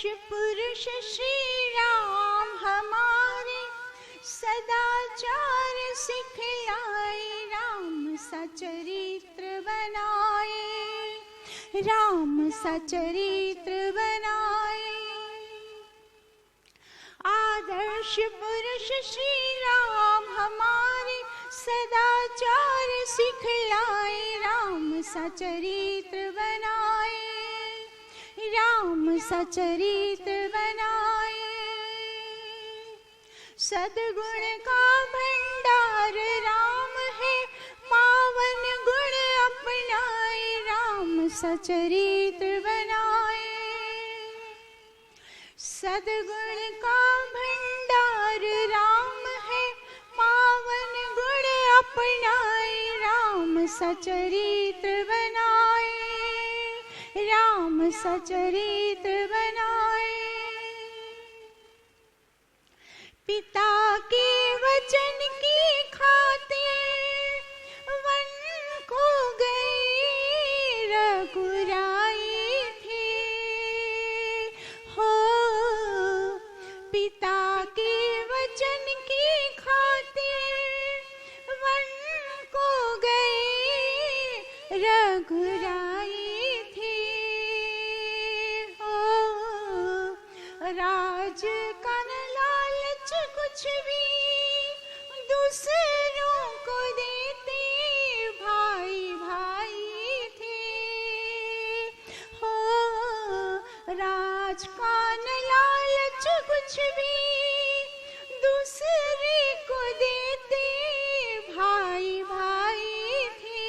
पुरुष श्री राम हमारे, सदाचार सिखलाए, राम सचरित्र बनाए, राम सचरित्र बनाए। आदर्श पुरुष श्री राम हमारे, सदाचार सिखलाए, राम सचरित्र बनाए, राम सचरित्र बनाए। सद्गुण का भंडार राम है, पावन गुण अपनाए, राम सचरित्र बनाए। सद्गुण का भंडार राम है, पावन गुण अपनाए, राम सचरित्र बनाए, राम सचरित्र बनाए। पिता के वचन की खातिर वन को गए रघुराई थे, हो पिता के वचन की खातिर वन को गए रघुराई थे, हो राज का कुछ भी दूसरों को देते भाई भाई थे, हो राज का न लालच कुछ भी दूसरे को देते भाई भाई थे।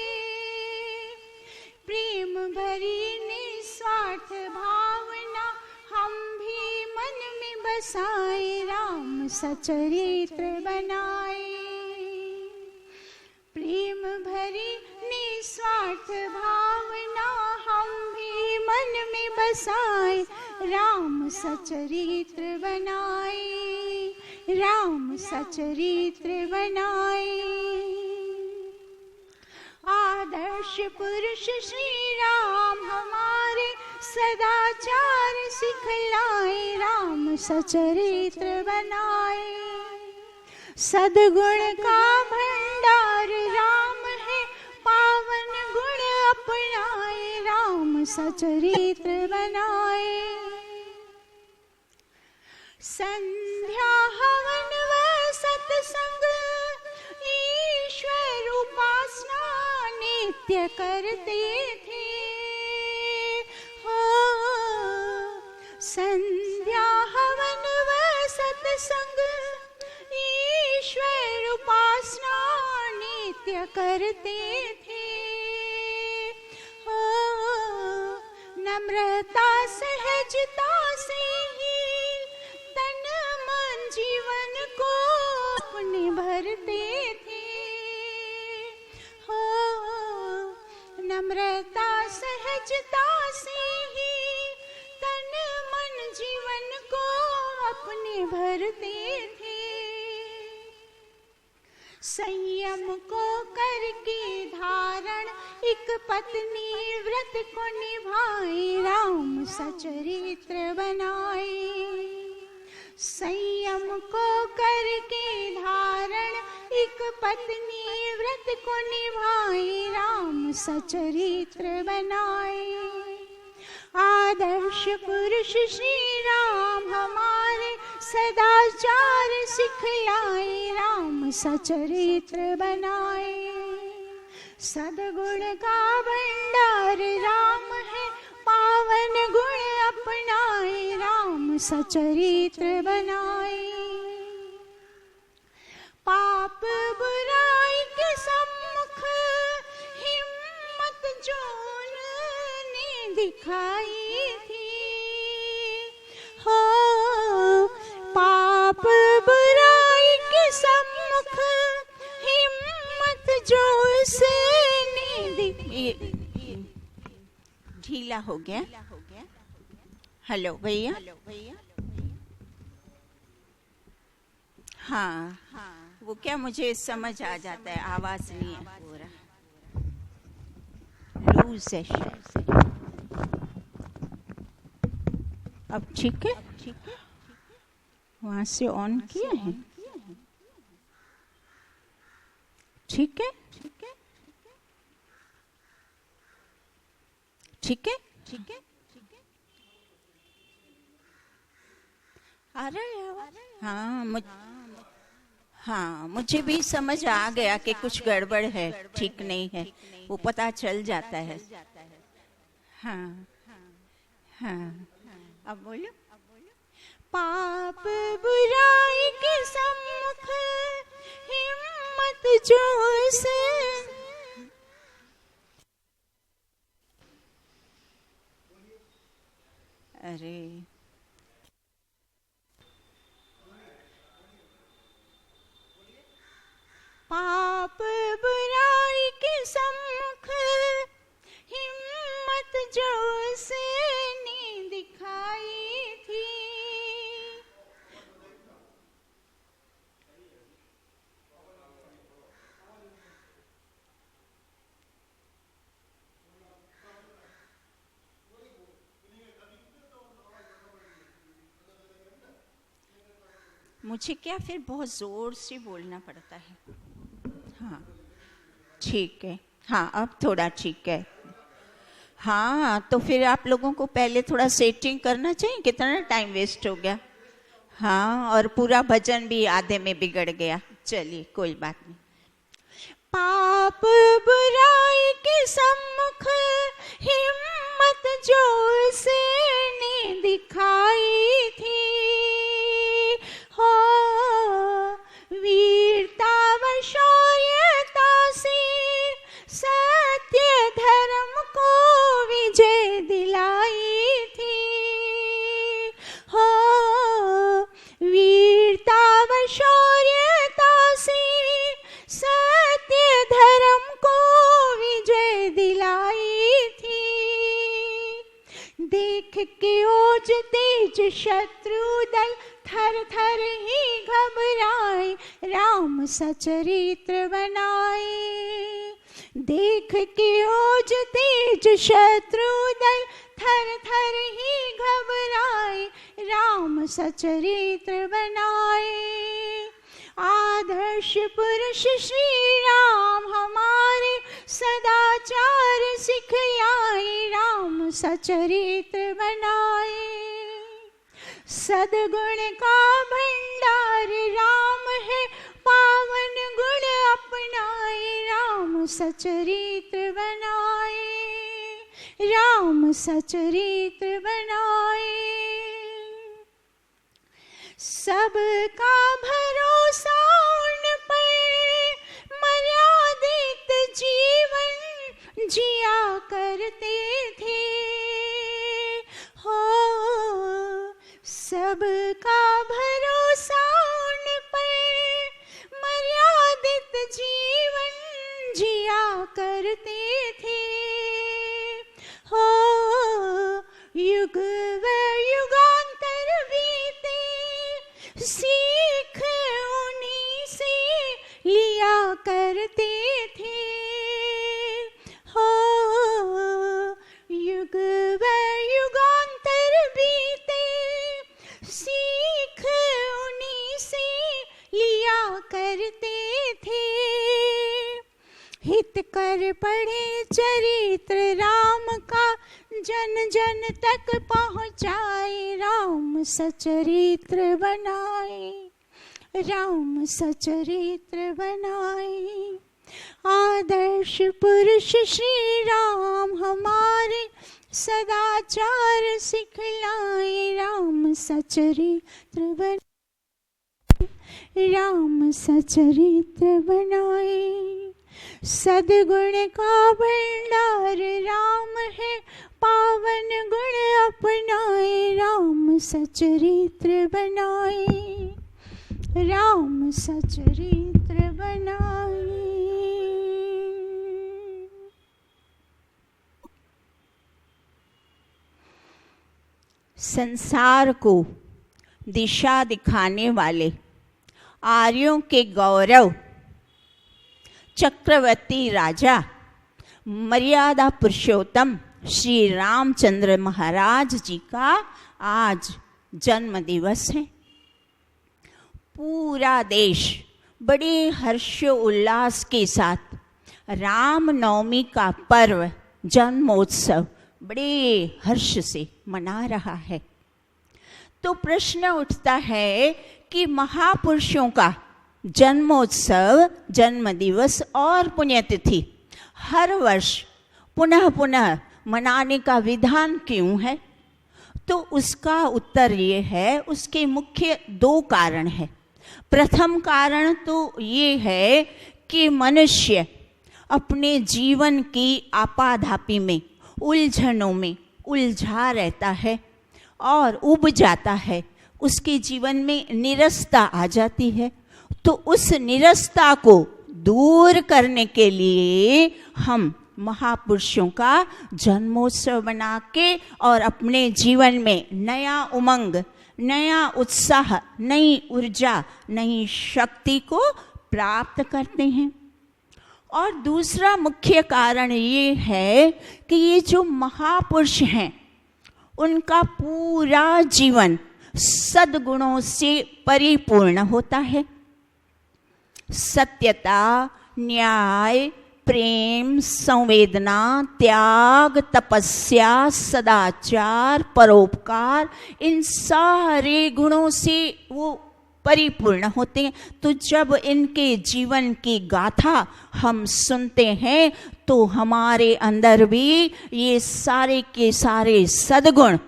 प्रेम भरी निस्वार्थ भावना हम भी मन में बसाए, राम सचरित्र बनाए। प्रेम भरी निस्वार्थ भावना हम भी मन में बसाए, राम सचरित्र बनाए, राम सचरित्र बनाए। आदर्श पुरुष श्री राम हमारे, सदाचार सिखलाए, राम सचरित्र बनाए। सद्गुण का भंडार राम है, पावन गुण अपनाए, राम सचरित्र बनाए। संध्या हवन व सत्संग ईश्वर उपासना नित्य करते थे, संध्या हवन व सत्संग ईश्वर उपासना नित्य करते थे, हो नम्रता सहजता से ही तन मन जीवन को अपने भरते थे, हो नम्रता सहजता से ही तन मन जीवन को अपने भरते थे। संयम को करके धारण एक पत्नी व्रत को निभाए, राम सचरित्र बनाए। संयम को करके धारण एक पत्नी व्रत को निभाए, राम सचरित्र बनाए। आदर्श पुरुष श्री राम हमारे, सदाचार सिखलाए, राम सचरित्र बनाए। सद्गुण का भंडार राम है, पावन गुण अपनाए, राम सचरित्र बनाए। पाप बुराई के सम्मुख हिम्मत जो ने दिखाई थी, हो पाप बुराई के सम्मुख हिम्मत जो उसने दिखाई। ढीला हो गया। हेलो भैया। हाँ, वो क्या मुझे समझ आ जाता है, आवाज नहीं है पूरा लूज है। अब ठीक है? वहां से ऑन किया है? ठीक है? ठीक है? आ रहा है आवाज? हाँ, मुझे भी समझ आ गया कि कुछ गड़बड़ है, ठीक नहीं है, वो पता चल जाता है। हाँ हाँ, अब बोलो। पाप बुराई के सम्मुख हिम्मत जो से, अरे पाप बुराई के सम्मुख हिम्मत जो उसने दिखाई थी, मुझे क्या फिर बहुत जोर से बोलना पड़ता है? हाँ ठीक है, हाँ अब थोड़ा ठीक है। हाँ तो फिर आप लोगों को पहले थोड़ा सेटिंग करना चाहिए, कितना टाइम वेस्ट हो गया। हाँ, और पूरा भजन भी आधे में बिगड़ गया। चलिए कोई बात नहीं। पाप बुराई के सम्मुख हिम्मत जो उसने दिखाई थी, हो वीरता व शौर्यता से सत्य धर्म को विजय दिलाई थी, हो वीरता व शौर्यता से सत्य धर्म को विजय दिलाई थी। देख के ओज तेज शत्रु दल थर थर ही घबराए, राम सचरित्र बनाए। देख के ओज तेज शत्रु दल थर थर ही घबराए, राम सचरित्र बनाए। आदर्श पुरुष श्री राम हमारे सदाचार सिखलाए, राम सचरित्र बनाए। सदगुण का भंडार राम है, पावन गुण अपनाए, राम सचरित्र बनाए, राम सचरित्र बनाए। सबका भरोसा उन पर, मर्यादित जीवन जिया करते थे, हो सबका भरोसा उन पर, मर्यादित जीवन जिया करते थे, हो युग व युगांतर बीते, सीख उन्हीं से लिया करते थे, हो युग व युगांतर बीते, सीख उन्हीं से लिया करते थे। हित कर पढ़े चरित्र राम का, जन जन तक पहुँचाए, राम सचरित्र बनाए, राम सचरित्र बनाए। आदर्श पुरुष श्री राम हमारे सदाचार सिखलाए, राम सचरित्र बनाए, राम सचरित्र बनाए। सदगुण का भंडार राम है, पावन गुण अपनाए, राम सचरित्र बनाए, राम सचरित्र बनाए। संसार को दिशा दिखाने वाले आर्यों के गौरव चक्रवर्ती राजा, मर्यादा पुरुषोत्तम श्री रामचंद्र महाराज जी का आज जन्म दिवस है। पूरा देश बड़े हर्षोल्लास के साथ रामनवमी का पर्व जन्मोत्सव बड़े हर्ष से मना रहा है। तो प्रश्न उठता है कि महापुरुषों का जन्मोत्सव, जन्म दिवस और पुण्यतिथि हर वर्ष पुनः पुनः मनाने का विधान क्यों है? तो उसका उत्तर ये है, उसके मुख्य दो कारण हैं। प्रथम कारण तो ये है कि मनुष्य अपने जीवन की आपाधापी में, उलझनों में उलझा रहता है और उब जाता है, उसके जीवन में नीरसता आ जाती है। तो उस नीरसता को दूर करने के लिए हम महापुरुषों का जन्मोत्सव बना के और अपने जीवन में नया उमंग, नया उत्साह, नई ऊर्जा, नई शक्ति को प्राप्त करते हैं। और दूसरा मुख्य कारण ये है कि ये जो महापुरुष हैं उनका पूरा जीवन सद्गुणों से परिपूर्ण होता है। सत्यता, न्याय, प्रेम, संवेदना, त्याग, तपस्या, सदाचार, परोपकार, इन सारे गुणों से वो परिपूर्ण होते हैं। तो जब इनके जीवन की गाथा हम सुनते हैं तो हमारे अंदर भी ये सारे के सारे सद्गुण,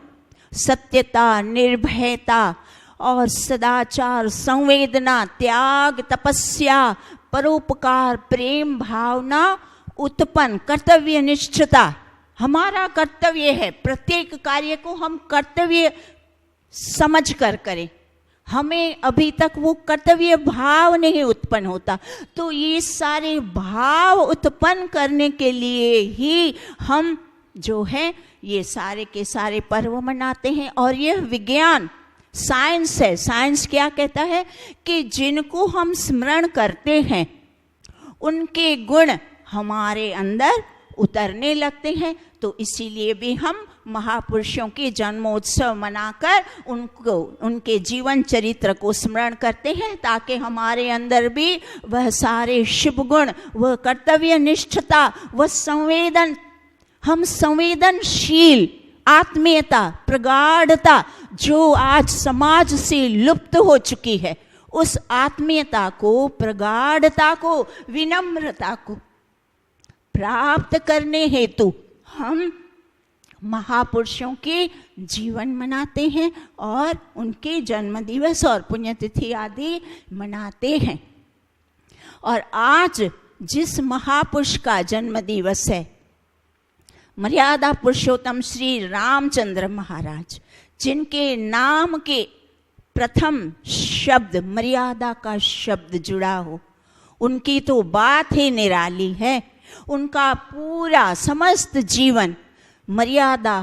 सत्यता, निर्भयता और सदाचार, संवेदना, त्याग, तपस्या, परोपकार, प्रेम भावना उत्पन्न, कर्तव्य निष्ठता, हमारा कर्तव्य है, प्रत्येक कार्य को हम कर्तव्य समझ कर करें। हमें अभी तक वो कर्तव्य भाव नहीं उत्पन्न होता। तो ये सारे भाव उत्पन्न करने के लिए ही हम जो है ये सारे के सारे पर्व मनाते हैं। और यह विज्ञान, साइंस है। साइंस क्या कहता है कि जिनको हम स्मरण करते हैं उनके गुण हमारे अंदर उतरने लगते हैं। तो इसीलिए भी हम महापुरुषों के जन्मोत्सव मनाकर उनको, उनके जीवन चरित्र को स्मरण करते हैं, ताकि हमारे अंदर भी वह सारे शुभ गुण, वह कर्तव्य निष्ठता, वह संवेदन, हम संवेदनशील आत्मीयता, प्रगाढ़ता जो आज समाज से लुप्त हो चुकी है, उस आत्मीयता को, प्रगाढ़ता को, विनम्रता को प्राप्त करने हेतु हम महापुरुषों के जीवन मनाते हैं और उनके जन्म दिवस और पुण्यतिथि आदि मनाते हैं। और आज जिस महापुरुष का जन्म दिवस है, मर्यादा पुरुषोत्तम श्री रामचंद्र महाराज, जिनके नाम के प्रथम शब्द मर्यादा का शब्द जुड़ा हो, उनकी तो बात ही निराली है। उनका पूरा समस्त जीवन मर्यादा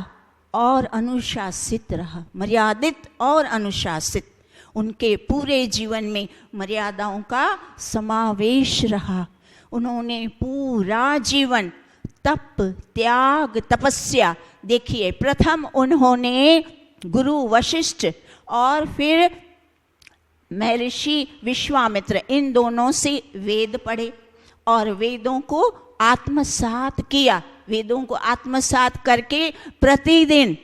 और अनुशासित रहा, मर्यादित और अनुशासित। उनके पूरे जीवन में मर्यादाओं का समावेश रहा। उन्होंने पूरा जीवन तप, त्याग, तपस्या, देखिए प्रथम उन्होंने गुरु वशिष्ठ और फिर महर्षि विश्वामित्र, इन दोनों से वेद पढ़े और वेदों को आत्मसात किया। वेदों को आत्मसात करके प्रतिदिन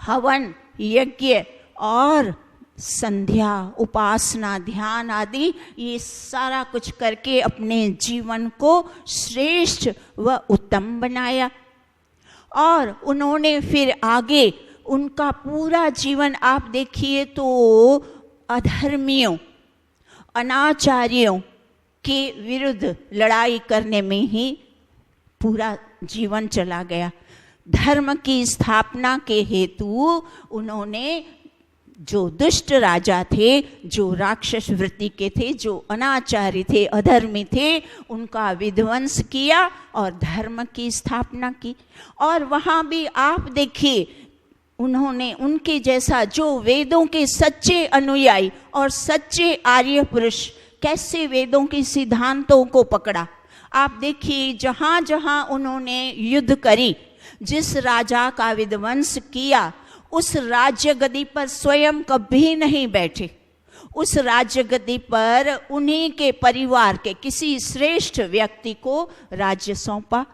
हवन, यज्ञ और संध्या, उपासना, ध्यान आदि ये सारा कुछ करके अपने जीवन को श्रेष्ठ व उत्तम बनाया। और उन्होंने फिर आगे उनका पूरा जीवन आप देखिए तो अधर्मियों, अनाचारियों के विरुद्ध लड़ाई करने में ही पूरा जीवन चला गया। धर्म की स्थापना के हेतु उन्होंने जो दुष्ट राजा थे, जो राक्षस वृत्ति के थे, जो अनाचारी थे, अधर्मी थे, उनका विध्वंस किया और धर्म की स्थापना की। और वहाँ भी आप देखिए उन्होंने उनके जैसा जो वेदों के सच्चे अनुयायी और सच्चे आर्य पुरुष कैसे वेदों के सिद्धांतों को पकड़ा। आप देखिए जहाँ जहाँ उन्होंने युद्ध करी, जिस राजा का विध्वंस किया उस राज्य गद्दी पर स्वयं कभी नहीं बैठे। उस राज्य गद्दी पर उन्हीं के परिवार के किसी श्रेष्ठ व्यक्ति को राज्य सौंपा।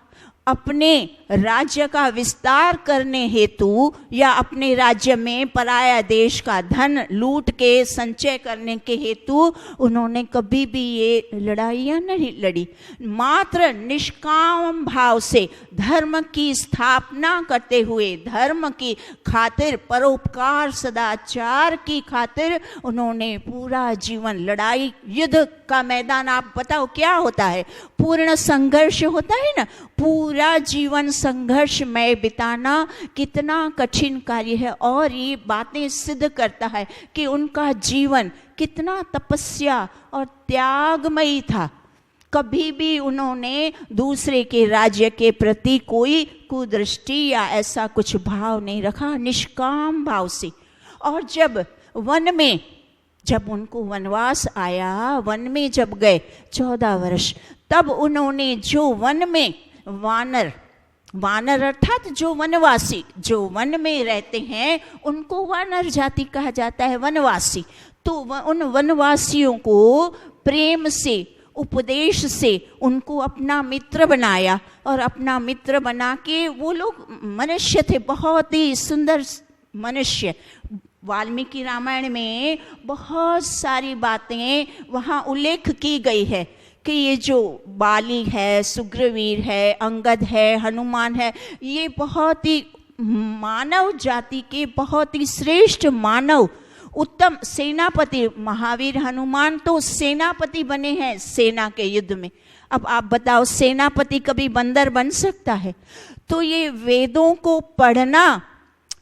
अपने राज्य का विस्तार करने हेतु या अपने राज्य में पराया देश का धन लूट के संचय करने के हेतु उन्होंने कभी भी ये लड़ाइयाँ नहीं लड़ी। मात्र निष्काम भाव से धर्म की स्थापना करते हुए, धर्म की खातिर, परोपकार सदाचार की खातिर उन्होंने पूरा जीवन लड़ाई, युद्ध का मैदान आप बताओ क्या होता है? पूर्ण संघर्ष होता है ना। पूरा जीवन संघर्ष में बिताना कितना कठिन कार्य है। और ये बातें सिद्ध करता है कि उनका जीवन कितना तपस्या और त्यागमयी था। कभी भी उन्होंने दूसरे के राज्य के प्रति कोई कुदृष्टि या ऐसा कुछ भाव नहीं रखा, निष्काम भाव से। और जब वन में, जब उनको वनवास आया, वन में जब गए 14 वर्ष, तब उन्होंने जो वन में वानर अर्थात जो वनवासी, जो वन में रहते हैं उनको वानर जाति कहा जाता है, वनवासी। तो उन वनवासियों को प्रेम से, उपदेश से उनको अपना मित्र बनाया। और अपना मित्र बना के वो लोग मनुष्य थे, बहुत ही सुंदर मनुष्य। वाल्मीकि रामायण में बहुत सारी बातें वहाँ उल्लेख की गई है कि ये जो बाली है, सुग्रीवीर है, अंगद है, हनुमान है, ये बहुत ही मानव जाति के बहुत ही श्रेष्ठ मानव, उत्तम सेनापति। महावीर हनुमान तो सेनापति बने हैं सेना के युद्ध में। अब आप बताओ, सेनापति कभी बंदर बन सकता है? तो ये वेदों को पढ़ना,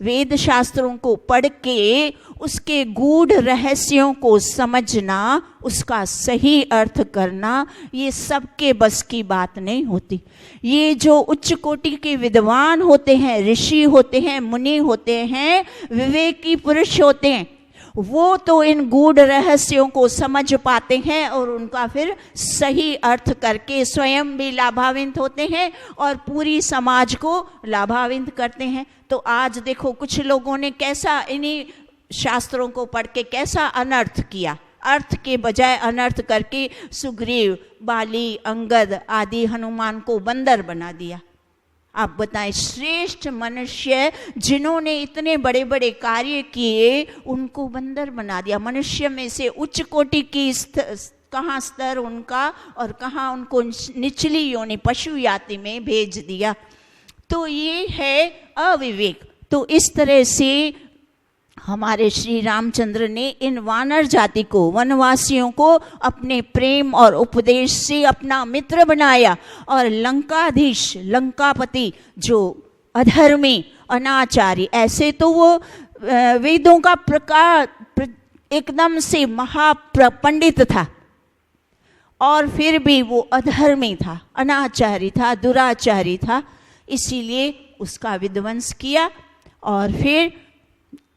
वेद शास्त्रों को पढ़ के उसके गूढ़ रहस्यों को समझना, उसका सही अर्थ करना, ये सबके बस की बात नहीं होती। ये जो उच्च कोटि के विद्वान होते हैं, ऋषि होते हैं, मुनि होते हैं, विवेकी पुरुष होते हैं, वो तो इन गूढ़ रहस्यों को समझ पाते हैं और उनका फिर सही अर्थ करके स्वयं भी लाभान्वित होते हैं और पूरी समाज को लाभान्वित करते हैं। तो आज देखो कुछ लोगों ने कैसा इन्हीं शास्त्रों को पढ़ के कैसा अनर्थ किया, अर्थ के बजाय अनर्थ करके सुग्रीव, बाली, अंगद आदि हनुमान को बंदर बना दिया। आप बताएं, श्रेष्ठ मनुष्य जिन्होंने इतने बड़े बड़े कार्य किए उनको बंदर बना दिया। मनुष्य में से उच्च कोटि की कहाँ स्तर उनका और कहाँ उनको निचली योनि पशु जाति में भेज दिया। तो ये है अविवेक। तो इस तरह से हमारे श्री रामचंद्र ने इन वानर जाति को, वनवासियों को अपने प्रेम और उपदेश से अपना मित्र बनाया। और लंकाधीश, लंकापति जो अधर्मी, अनाचारी, ऐसे तो वो वेदों का प्रकार एकदम से महापंडित था, और फिर भी वो अधर्मी था, अनाचारी था, दुराचारी था, इसीलिए उसका विध्वंस किया। और फिर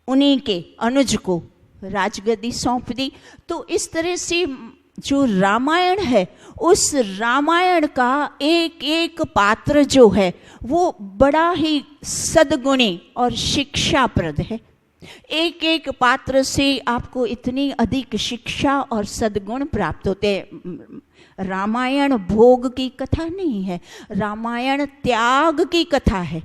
उन्हीं के अनुज को राजगद्दी सौंप दी। तो इस तरह से जो रामायण है, उस रामायण का एक एक पात्र जो है वो बड़ा ही सद्गुणी और शिक्षाप्रद है। एक एक पात्र से आपको इतनी अधिक शिक्षा और सद्गुण प्राप्त होते हैं। रामायण भोग की कथा नहीं है, रामायण त्याग की कथा है।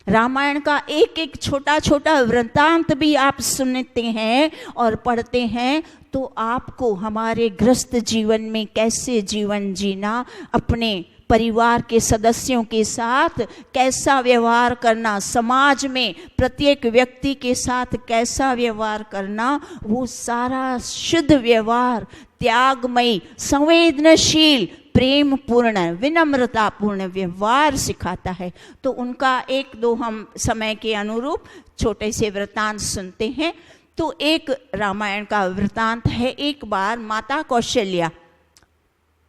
रामायण का एक एक छोटा छोटा वृत्तांत भी आप सुनते हैं और पढ़ते हैं तो आपको हमारे ग्रस्त जीवन में कैसे जीवन जीना, अपने परिवार के सदस्यों के साथ कैसा व्यवहार करना, समाज में प्रत्येक व्यक्ति के साथ कैसा व्यवहार करना, वो सारा शुद्ध व्यवहार, त्यागमयी, संवेदनशील, प्रेम पूर्ण, विनम्रता पूर्ण व्यवहार सिखाता है। तो उनका एक दो हम समय के अनुरूप छोटे से वृत्तांत सुनते हैं। तो एक रामायण का वृत्तांत है, एक बार माता कौशल्या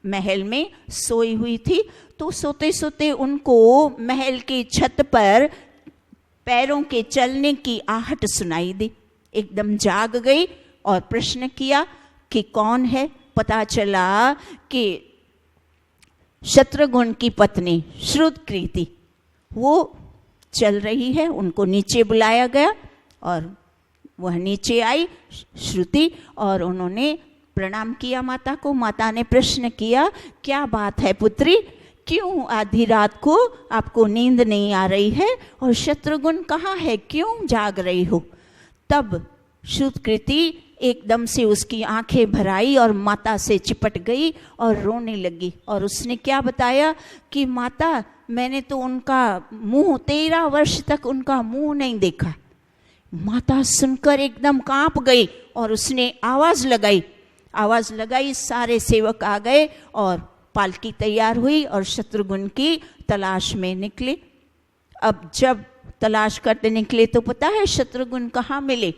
महल में सोई हुई थी। तो सोते सोते उनको महल की छत पर पैरों के चलने की आहट सुनाई दी। एकदम जाग गई और प्रश्न किया कि कौन है। पता चला कि शत्रुघ्न की पत्नी श्रुतकीर्ति, वो चल रही है। उनको नीचे बुलाया गया और वह नीचे आई श्रुति, और उन्होंने प्रणाम किया माता को। माता ने प्रश्न किया, क्या बात है पुत्री, क्यों आधी रात को आपको नींद नहीं आ रही है, और शत्रुघ्न कहाँ है, क्यों जाग रही हो? तब श्रुतकृति एकदम से उसकी आंखें भर आई और माता से चिपट गई और रोने लगी। और उसने क्या बताया कि माता, मैंने तो उनका मुंह 13 वर्ष तक उनका मुंह नहीं देखा। माता सुनकर एकदम कांप गई और उसने आवाज लगाई, सारे सेवक आ गए और पालकी तैयार हुई और शत्रुघ्न की तलाश में निकले। अब जब तलाश करते निकले तो पता है शत्रुघ्न कहाँ मिले?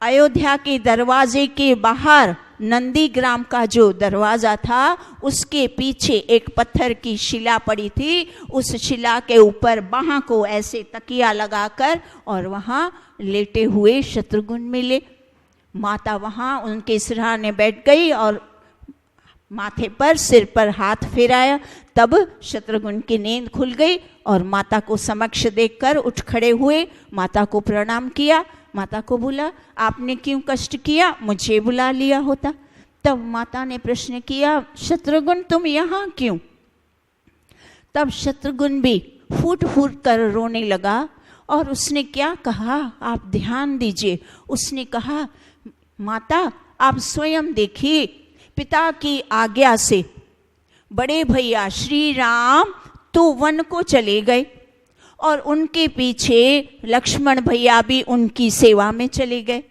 अयोध्या के दरवाजे के बाहर नंदीग्राम का जो दरवाजा था उसके पीछे एक पत्थर की शिला पड़ी थी। उस शिला के ऊपर बाह को ऐसे तकिया लगाकर और वहाँ लेटे हुए शत्रुघ्न मिले। माता वहाँ उनके सिरहाने बैठ गई और माथे पर, सिर पर हाथ फेराया। तब शत्रुघ्न की नींद खुल गई और माता को समक्ष देखकर उठ खड़े हुए, माता को प्रणाम किया। माता को बोला, आपने क्यों कष्ट किया, मुझे बुला लिया होता। तब माता ने प्रश्न किया, शत्रुघ्न तुम यहाँ क्यों? तब शत्रुघ्न भी फूट फूट कर रोने लगा और उसने क्या कहा, आप ध्यान दीजिए। उसने कहा, माता आप स्वयं देखिए, पिता की आज्ञा से बड़े भैया श्री राम तो वन को चले गए और उनके पीछे लक्ष्मण भैया भी उनकी सेवा में चले गए,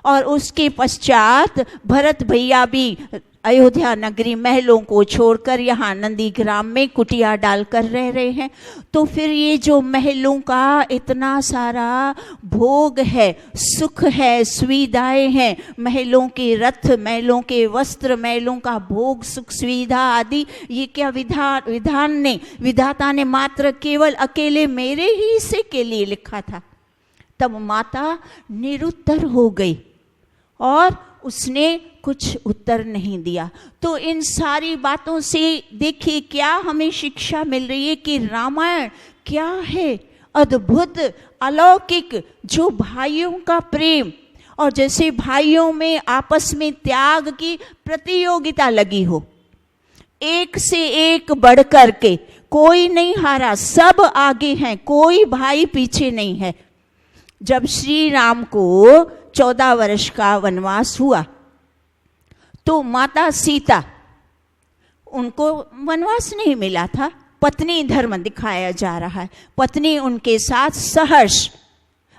और उसके पश्चात भरत भैया भी अयोध्या नगरी महलों को छोड़कर यहाँ नंदीग्राम में कुटिया डालकर रह रहे हैं। तो फिर ये जो महलों का इतना सारा भोग है, सुख है, सुविधाएं हैं, महलों के रथ, महलों के वस्त्र, महलों का भोग, सुख, सुविधा आदि, ये क्या विधाता ने मात्र केवल अकेले मेरे ही हिस्से के लिए लिखा था? तब माता निरुत्तर हो गई और उसने कुछ उत्तर नहीं दिया। तो इन सारी बातों से देखिए क्या हमें शिक्षा मिल रही है कि रामायण क्या है, अद्भुत, अलौकिक, जो भाइयों का प्रेम, और जैसे भाइयों में आपस में त्याग की प्रतियोगिता लगी हो, एक से एक बढ़ कर के, कोई नहीं हारा, सब आगे हैं, कोई भाई पीछे नहीं है। जब श्री राम को 14 वर्ष का वनवास हुआ तो माता सीता, उनको वनवास नहीं मिला था, पत्नी धर्म दिखाया जा रहा है। पत्नी उनके साथ सहर्ष,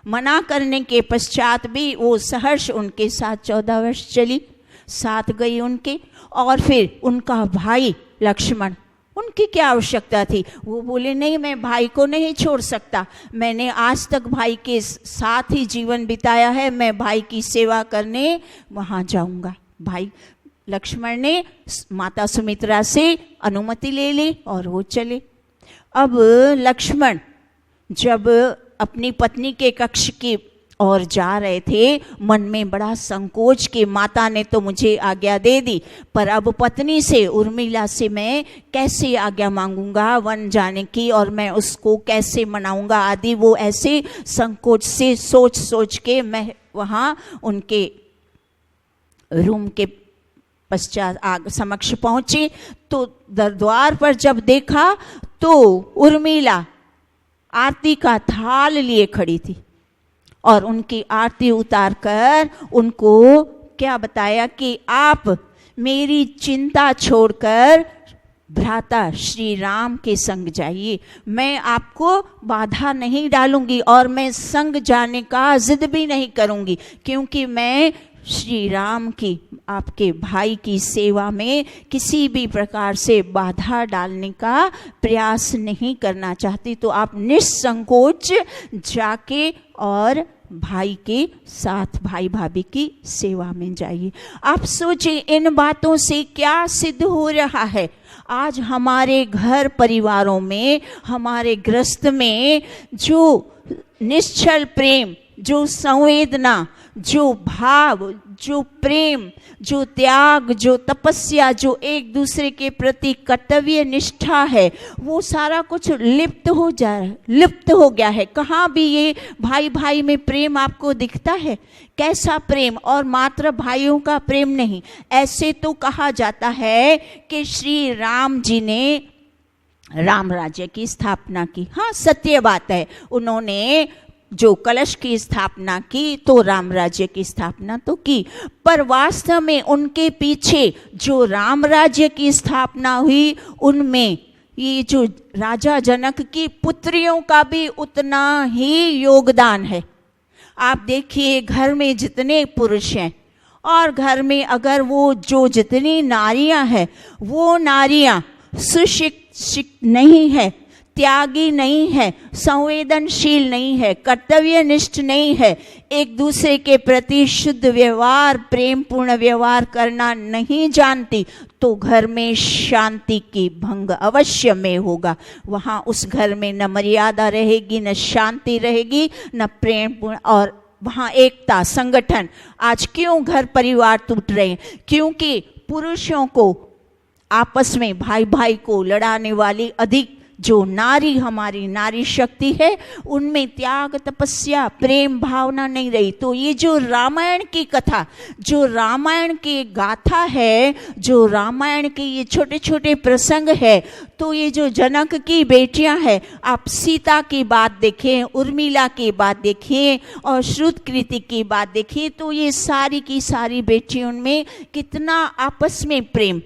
मना करने के पश्चात भी वो सहर्ष उनके साथ 14 वर्ष चली, साथ गई उनके। और फिर उनका भाई लक्ष्मण, उनकी क्या आवश्यकता थी? वो बोले, नहीं मैं भाई को नहीं छोड़ सकता, मैंने आज तक भाई के साथ ही जीवन बिताया है, मैं भाई की सेवा करने वहाँ जाऊँगा। भाई लक्ष्मण ने माता सुमित्रा से अनुमति ले ली और वो चले। अब लक्ष्मण जब अपनी पत्नी के कक्ष की ओर जा रहे थे, मन में बड़ा संकोच कि माता ने तो मुझे आज्ञा दे दी, पर अब पत्नी से, उर्मिला से मैं कैसे आज्ञा मांगूंगा वन जाने की, और मैं उसको कैसे मनाऊंगा आदि, वो ऐसे संकोच से सोच सोच के मैं वहाँ उनके रूम के पश्चात समक्ष पहुंची। तो द्वार पर जब देखा तो उर्मिला आरती का थाल लिए खड़ी थी और उनकी आरती उतार कर उनको क्या बताया कि आप मेरी चिंता छोड़कर भ्राता श्री राम के संग जाइए, मैं आपको बाधा नहीं डालूंगी और मैं संग जाने का जिद भी नहीं करूंगी, क्योंकि मैं श्री राम की, आपके भाई की सेवा में किसी भी प्रकार से बाधा डालने का प्रयास नहीं करना चाहती। तो आप निसंकोच जाके और भाई के साथ, भाई भाभी की सेवा में जाइए। आप सोचिए इन बातों से क्या सिद्ध हो रहा है? आज हमारे घर परिवारों में, हमारे गृहस्थ में जो निश्चल प्रेम, जो संवेदना, जो भाव, जो प्रेम, जो त्याग, जो तपस्या, जो एक दूसरे के प्रति कर्तव्य निष्ठा है, वो सारा कुछ लिप्त हो गया है। कहाँ भी ये भाई भाई में प्रेम आपको दिखता है? कैसा प्रेम? और मात्र भाइयों का प्रेम नहीं। ऐसे तो कहा जाता है कि श्री राम जी ने राम राज्य की स्थापना की। हाँ, सत्य बात है, उन्होंने जो कलश की स्थापना की तो राम राज्य की स्थापना तो की, पर वास्तव में उनके पीछे जो राम राज्य की स्थापना हुई उनमें ये जो राजा जनक की पुत्रियों का भी उतना ही योगदान है। आप देखिए, घर में जितने पुरुष हैं और घर में अगर वो जो जितनी नारियां हैं, वो नारियां सुशिक्षित नहीं है, त्यागी नहीं है, संवेदनशील नहीं है, कर्तव्यनिष्ठ नहीं है, एक दूसरे के प्रति शुद्ध व्यवहार, प्रेम पूर्ण व्यवहार करना नहीं जानती, तो घर में शांति की भंग अवश्य में होगा। वहाँ उस घर में न मर्यादा रहेगी, न शांति रहेगी, न प्रेम पूर्ण, और वहाँ एकता, संगठन। आज क्यों घर परिवार टूट रहे हैं? क्योंकि पुरुषों को आपस में, भाई भाई को लड़ाने वाली अधिक जो नारी, हमारी नारी शक्ति है, उनमें त्याग, तपस्या, प्रेम भावना नहीं रही। तो ये जो रामायण की कथा, जो रामायण की गाथा है, जो रामायण के ये छोटे छोटे प्रसंग है, तो ये जो जनक की बेटियां हैं, आप सीता की बात देखें, उर्मिला की बात देखें और श्रुतकृति की बात देखें, तो ये सारी की सारी बेटियों में कितना आपस में प्रेम।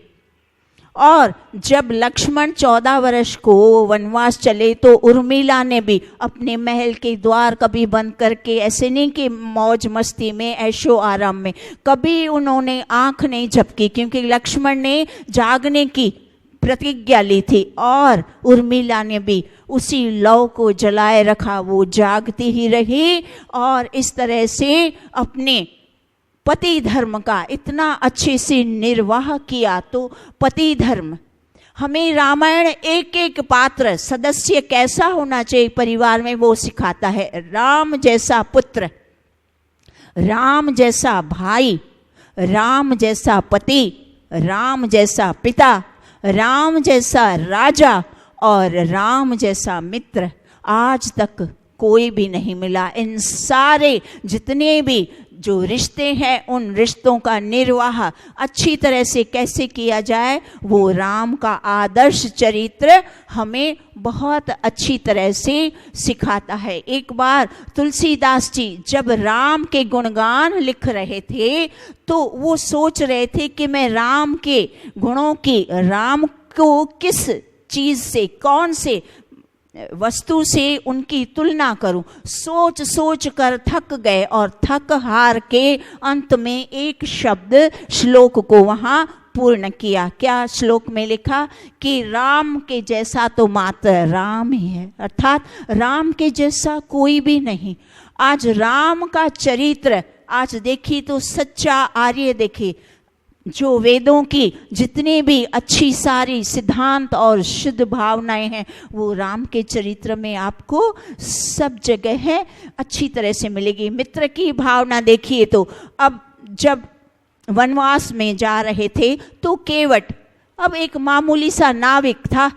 और जब लक्ष्मण 14 वर्ष को वनवास चले तो उर्मिला ने भी अपने महल के द्वार कभी बंद करके, ऐसे नहीं कि मौज मस्ती में, ऐशो आराम में, कभी उन्होंने आंख नहीं झपकी, क्योंकि लक्ष्मण ने जागने की प्रतिज्ञा ली थी और उर्मिला ने भी उसी लौ को जलाए रखा, वो जागती ही रही और इस तरह से अपने पति धर्म का इतना अच्छे से निर्वाह किया। तो पति धर्म, हमें रामायण एक एक पात्र, सदस्य कैसा होना चाहिए परिवार में, वो सिखाता है। राम जैसा पुत्र, राम जैसा भाई, राम जैसा पति, राम जैसा पिता, राम जैसा राजा और राम जैसा मित्र आज तक कोई भी नहीं मिला। इन सारे जितने भी जो रिश्ते हैं, उन रिश्तों का निर्वाह अच्छी तरह से कैसे किया जाए, वो राम का आदर्श चरित्र हमें बहुत अच्छी तरह से सिखाता है। एक बार तुलसीदास जी जब राम के गुणगान लिख रहे थे तो वो सोच रहे थे कि मैं राम के गुणों की, राम को किस चीज से, कौन से वस्तु से उनकी तुलना करूं। सोच सोच कर थक गए और थक हार के अंत में एक शब्द श्लोक को वहां पूर्ण किया। क्या श्लोक में लिखा कि राम के जैसा तो मात्र राम ही है, अर्थात राम के जैसा कोई भी नहीं। आज राम का चरित्र आज देखिए तो सच्चा आर्य देखिए, जो वेदों की जितनी भी अच्छी सारी सिद्धांत और शुद्ध भावनाएं हैं, वो राम के चरित्र में आपको सब जगह है अच्छी तरह से मिलेगी। मित्र की भावना देखिए तो अब जब वनवास में जा रहे थे तो केवट, अब एक मामूली सा नाविक था,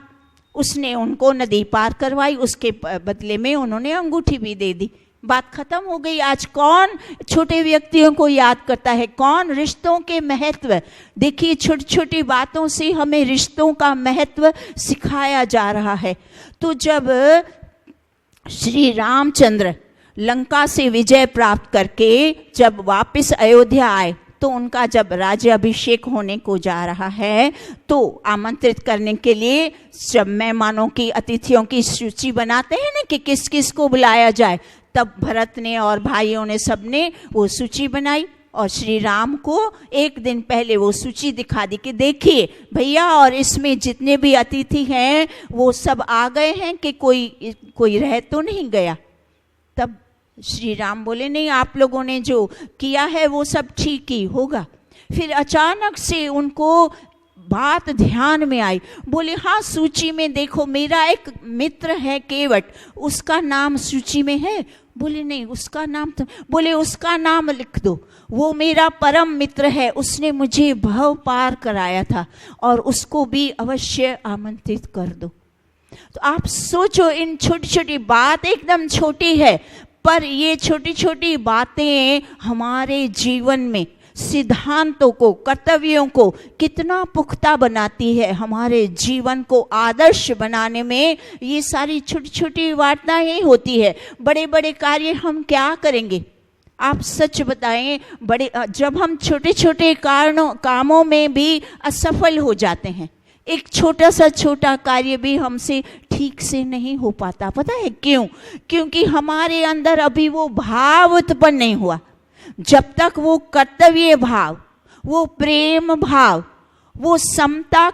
उसने उनको नदी पार करवाई, उसके बदले में उन्होंने अंगूठी भी दे दी, बात खत्म हो गई। आज कौन छोटे व्यक्तियों को याद करता है, कौन रिश्तों के महत्व, देखिए छोटी छोटी बातों से हमें रिश्तों का महत्व सिखाया जा रहा है। तो जब श्री रामचंद्र लंका से विजय प्राप्त करके जब वापस अयोध्या आए तो उनका जब राज्याभिषेक होने को जा रहा है तो आमंत्रित करने के लिए जब मेहमानों की, अतिथियों की सूची बनाते हैं ना कि किस किस को बुलाया जाए, तब भरत ने और भाइयों ने सबने वो सूची बनाई और श्री राम को एक दिन पहले वो सूची दिखा दी कि देखिए भैया, और इसमें जितने भी अतिथि हैं वो सब आ गए हैं कि कोई रह तो नहीं गया। तब श्री राम बोले नहीं, आप लोगों ने जो किया है वो सब ठीक ही होगा। फिर अचानक से उनको बात ध्यान में आई, बोले हाँ सूची में देखो मेरा एक मित्र है केवट, उसका नाम सूची में है, बोले नहीं उसका नाम तो, बोले उसका नाम लिख दो, वो मेरा परम मित्र है, उसने मुझे भव पार कराया था और उसको भी अवश्य आमंत्रित कर दो। तो आप सोचो, इन छोटी छोटी बात एकदम छोटी है, पर ये छोटी छोटी बातें हमारे जीवन में सिद्धांतों को, कर्तव्यों को कितना पुख्ता बनाती है। हमारे जीवन को आदर्श बनाने में ये सारी छोटी छोटी वार्ताएं होती है। बड़े बड़े कार्य हम क्या करेंगे, आप सच बताएं, बड़े जब हम छोटे छोटे कामों में भी असफल हो जाते हैं, एक छोटा सा छोटा कार्य भी हमसे ठीक से नहीं हो पाता। पता है क्यों? क्योंकि हमारे अंदर अभी वो भाव उत्पन्न नहीं हुआ। जब तक वो कर्तव्य भाव, वो प्रेम भाव, वो समता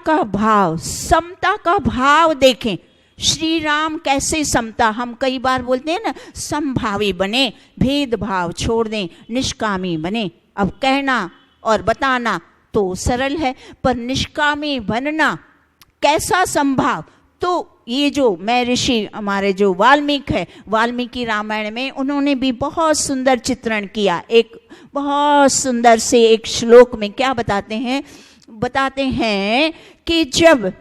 का भाव देखें। श्री राम कैसे समता, हम कई बार बोलते हैं ना, समभावी बने, भेदभाव छोड़ दें, निष्कामी बने। अब कहना और बताना तो सरल है, पर निष्कामी बनना कैसा संभाव। तो ये जो मैं ऋषि हमारे जो वाल्मीकि है, वाल्मीकि रामायण में उन्होंने भी बहुत सुंदर चित्रण किया। एक बहुत सुंदर से एक श्लोक में क्या बताते हैं कि जब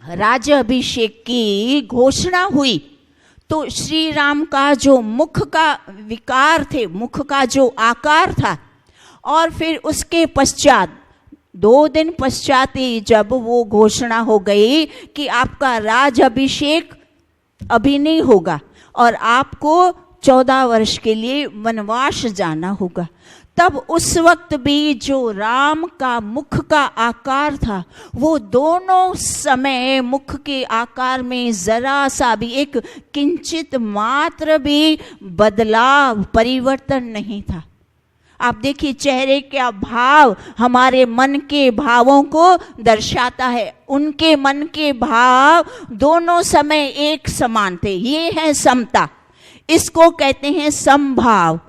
राज्याभिषेक की घोषणा हुई तो श्री राम का जो मुख का विकार थे, मुख का जो आकार था, और फिर उसके पश्चात 2 दिन पश्चात ही जब वो घोषणा हो गई कि आपका राज अभिषेक अभी नहीं होगा और आपको 14 वर्ष के लिए वनवास जाना होगा, तब उस वक्त भी जो राम का मुख का आकार था, वो दोनों समय मुख के आकार में जरा सा भी एक किंचित मात्र भी बदलाव, परिवर्तन नहीं था। आप देखिए चेहरे का भाव हमारे मन के भावों को दर्शाता है। उनके मन के भाव दोनों समय एक समान थे। ये है समता, इसको कहते हैं समभाव।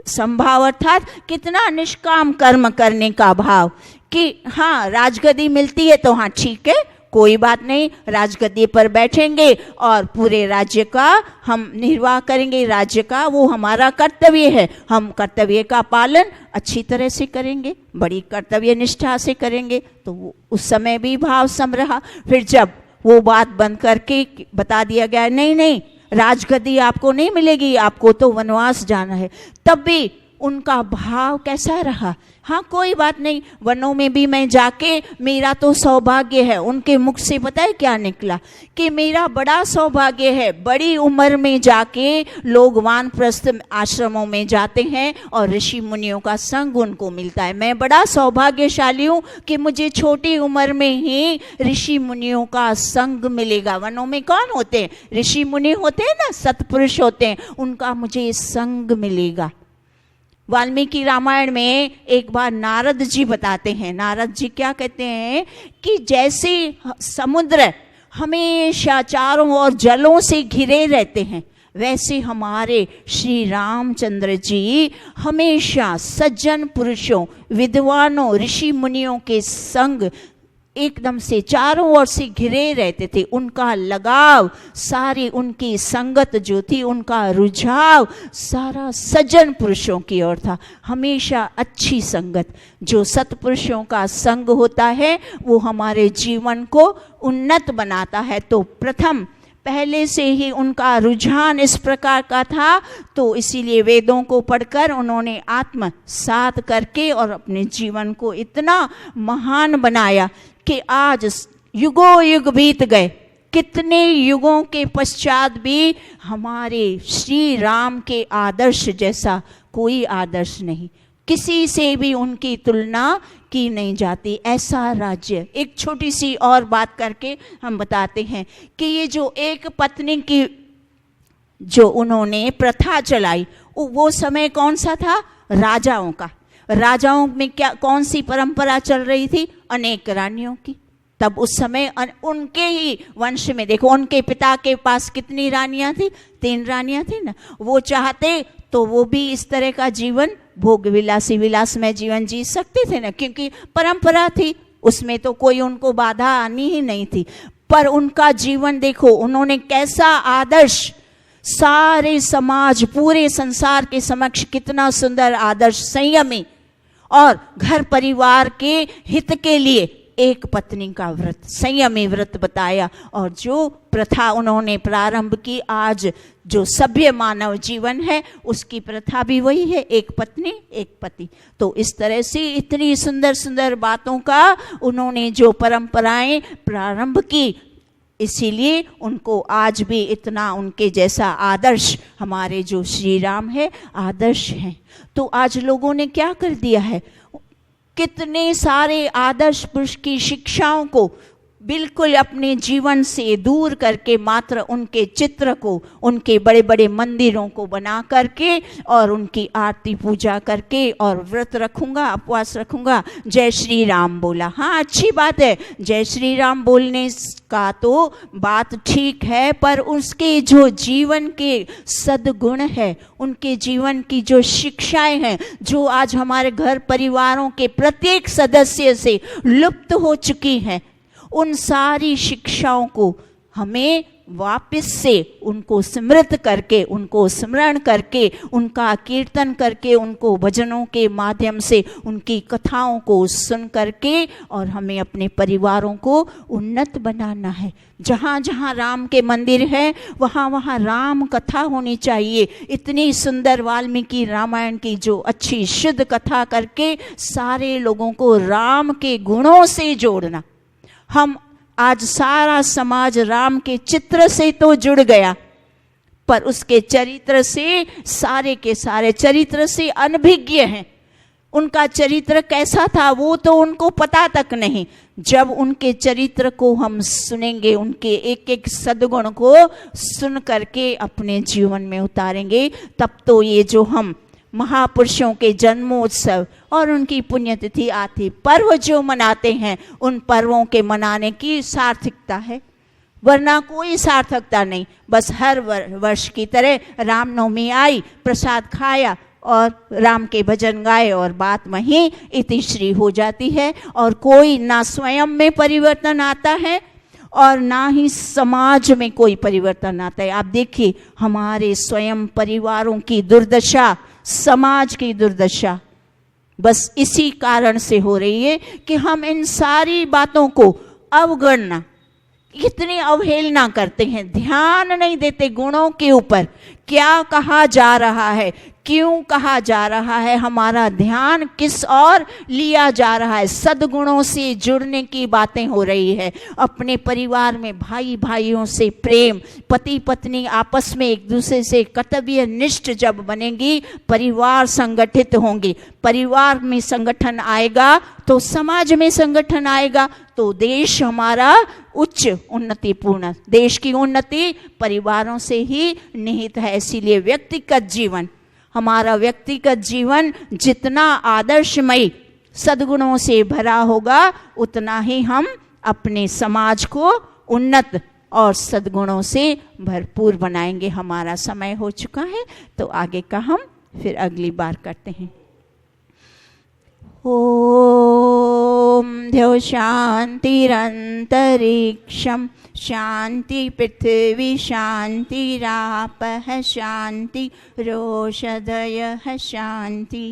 समभाव अर्थात कितना निष्काम कर्म करने का भाव कि हाँ राजगद्दी मिलती है तो हाँ ठीक है, कोई बात नहीं, राजगद्दी पर बैठेंगे और पूरे राज्य का हम निर्वाह करेंगे। राज्य का वो हमारा कर्तव्य है, हम कर्तव्य का पालन अच्छी तरह से करेंगे, बड़ी कर्तव्य निष्ठा से करेंगे। तो उस समय भी भाव सम रहा। फिर जब वो बात बंद करके बता दिया गया नहीं नहीं राजगद्दी आपको नहीं मिलेगी, आपको तो वनवास जाना है, तब भी उनका भाव कैसा रहा? हाँ कोई बात नहीं, वनों में भी मैं जाके, मेरा तो सौभाग्य है। उनके मुख से पता है क्या निकला कि मेरा बड़ा सौभाग्य है। बड़ी उम्र में जाके लोग वानप्रस्थ आश्रमों में जाते हैं और ऋषि मुनियों का संग उनको मिलता है। मैं बड़ा सौभाग्यशाली हूँ कि मुझे छोटी उम्र में ही ऋषि मुनियों का संग मिलेगा। वनों में कौन होते हैं? ऋषि मुनि होते हैं ना, सत्पुरुष होते हैं, उनका मुझे संग मिलेगा। वाल्मीकि रामायण में एक बार नारद जी बताते हैं, नारद जी क्या कहते हैं कि जैसे समुद्र हमेशा चारों ओर जलों से घिरे रहते हैं, वैसे हमारे श्री रामचंद्र जी हमेशा सज्जन पुरुषों, विद्वानों, ऋषि मुनियों के संग एकदम से चारों ओर से घिरे रहते थे। उनका लगाव, सारी उनकी संगत जो थी, उनका रुझाव सारा सज्जन पुरुषों की ओर था। हमेशा अच्छी संगत, जो सत्पुरुषों का संग होता है वो हमारे जीवन को उन्नत बनाता है। तो प्रथम पहले से ही उनका रुझान इस प्रकार का था, तो इसीलिए वेदों को पढ़कर उन्होंने आत्मसात करके और अपने जीवन को इतना महान बनाया कि आज युगों युग बीत गए, कितने युगों के पश्चात भी हमारे श्री राम के आदर्श जैसा कोई आदर्श नहीं, किसी से भी उनकी तुलना की नहीं जाती। ऐसा राज्य। एक छोटी सी और बात करके हम बताते हैं कि ये जो एक पत्नी की जो उन्होंने प्रथा चलाई, वो समय कौन सा था? राजाओं का। राजाओं में क्या कौन सी परंपरा चल रही थी? अनेक रानियों की। तब उस समय उनके ही वंश में देखो, उनके पिता के पास कितनी रानियां थी? 3 रानियां थी ना। वो चाहते तो वो भी इस तरह का जीवन, भोग विलास में जीवन जी सकते थे ना, क्योंकि परंपरा थी, उसमें तो कोई उनको बाधा आनी ही नहीं थी। पर उनका जीवन देखो, उन्होंने कैसा आदर्श सारे समाज, पूरे संसार के समक्ष कितना सुंदर आदर्श, संयमी और घर परिवार के हित के लिए एक पत्नी का व्रत, संयमी व्रत बताया। और जो प्रथा उन्होंने प्रारंभ की, आज जो सभ्य मानव जीवन है उसकी प्रथा भी वही है, एक पत्नी एक पति। तो इस तरह से इतनी सुंदर सुंदर बातों का उन्होंने जो परंपराएं प्रारंभ की, इसीलिए उनको आज भी इतना उनके जैसा आदर्श, हमारे जो श्री राम है आदर्श हैं। तो आज लोगों ने क्या कर दिया है, कितने सारे आदर्श पुरुष की शिक्षाओं को बिल्कुल अपने जीवन से दूर करके मात्र उनके चित्र को, उनके बड़े बड़े मंदिरों को बना करके और उनकी आरती पूजा करके और व्रत रखूंगा, उपवास रखूंगा, जय श्री राम बोला। हाँ, अच्छी बात है, जय श्री राम बोलने का तो बात ठीक है, पर उसके जो जीवन के सद्गुण है, उनके जीवन की जो शिक्षाएं हैं, जो आज हमारे घर परिवारों के प्रत्येक सदस्य से लुप्त हो चुकी हैं, उन सारी शिक्षाओं को हमें वापस से उनको स्मृत करके, उनको स्मरण करके, उनका कीर्तन करके, उनको भजनों के माध्यम से उनकी कथाओं को सुन करके और हमें अपने परिवारों को उन्नत बनाना है। जहाँ जहाँ राम के मंदिर है वहाँ वहाँ राम कथा होनी चाहिए। इतनी सुंदर वाल्मीकि रामायण की जो अच्छी शुद्ध कथा करके सारे लोगों को राम के गुणों से जोड़ना। हम आज सारा समाज राम के चित्र से तो जुड़ गया, पर उसके चरित्र से, सारे के सारे चरित्र से अनभिज्ञ हैं। उनका चरित्र कैसा था वो तो उनको पता तक नहीं। जब उनके चरित्र को हम सुनेंगे, उनके एक एक सद्गुण को सुन करके अपने जीवन में उतारेंगे, तब तो ये जो हम महापुरुषों के जन्मोत्सव और उनकी पुण्यतिथि आती पर्व जो मनाते हैं, उन पर्वों के मनाने की सार्थकता है, वरना कोई सार्थकता नहीं। बस हर वर्ष की तरह रामनवमी आई, प्रसाद खाया और राम के भजन गाए और बात वहीं इतिश्री हो जाती है, और कोई ना स्वयं में परिवर्तन आता है और ना ही समाज में कोई परिवर्तन आता है। आप देखिए हमारे स्वयं परिवारों की दुर्दशा, समाज की दुर्दशा बस इसी कारण से हो रही है कि हम इन सारी बातों को अवगणना, इतनी अवहेलना करते हैं, ध्यान नहीं देते गुणों के ऊपर। क्या कहा जा रहा है, क्यों कहा जा रहा है, हमारा ध्यान किस और लिया जा रहा है। सद्गुणों से जुड़ने की बातें हो रही है। अपने परिवार में भाई भाइयों से प्रेम, पति पत्नी आपस में एक दूसरे से कर्तव्य निष्ठ जब बनेंगी, परिवार संगठित होंगे। परिवार में संगठन आएगा तो समाज में संगठन आएगा, तो देश हमारा उच्च उन्नतिपूर्ण, देश की उन्नति परिवारों से ही निहित है। इसीलिए व्यक्तिगत जीवन, हमारा व्यक्तिगत जीवन जितना आदर्शमयी सद्गुणों से भरा होगा, उतना ही हम अपने समाज को उन्नत और सद्गुणों से भरपूर बनाएंगे। हमारा समय हो चुका है, तो आगे का हम फिर अगली बार करते हैं। ओम द्यौ शांतिरंतरिक्षं शांति पृथ्वी शांतिरापः शांति रोषधयः शांति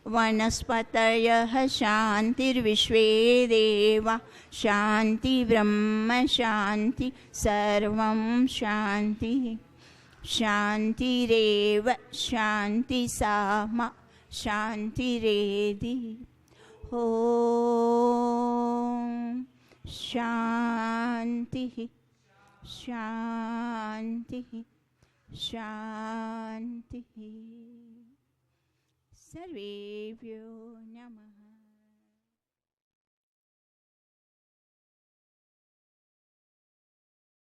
वनस्पतयः शांतिर्विश्वे देवा शांति ब्रह्म शांति सर्वं शांति शांतिरेव शांति सामा शांतिरेधि। ओम शांति शांति शांति। सर्वेभ्यो